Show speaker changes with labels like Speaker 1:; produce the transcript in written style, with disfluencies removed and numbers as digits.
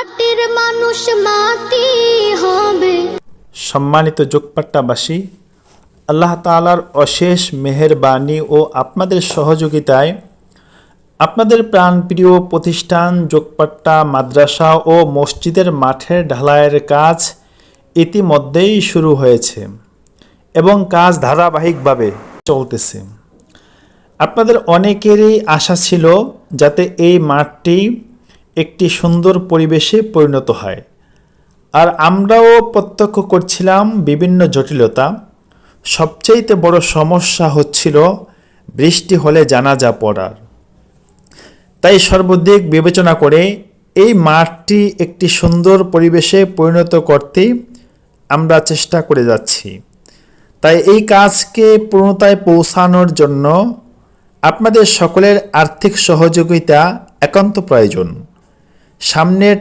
Speaker 1: মাটির মানুষ মাটি হবে।
Speaker 2: সম্মানিত যোগপাট্টাবাসী, আল্লাহ তাআলার অশেষ মেহেরবানি ও আপনাদের সহযোগিতায় আপনাদের প্রাণপ্রিয় প্রতিষ্ঠান যোগপাট্টা মাদ্রাসা ও মসজিদের মাঠের ঢালাইয়ের কাজ ইতিমধ্যেই শুরু হয়েছে এবং কাজ ধারাবাহিকভাবে চলতেছে। আপনাদের অনেকেরই আশা ছিল যাতে এই মাঠটি একটি সুন্দর পরিবেশে পরিণত হয়, আর আমরাও প্রত্যক্ষ করছিলাম বিভিন্ন জটিলতা। সবচেয়ে বড় সমস্যা হচ্ছিল বৃষ্টি হলে জানাজা পড়ার। তাই সর্বদিক বিবেচনা করে এই মাঠটি একটি সুন্দর পরিবেশে পরিণত করতে আমরা চেষ্টা করে যাচ্ছি। তাই এই কাজকে পূর্ণতায় পৌঁছানোর জন্য আপনাদের সকলের আর্থিক সহযোগিতা একান্ত প্রয়োজন। সামনের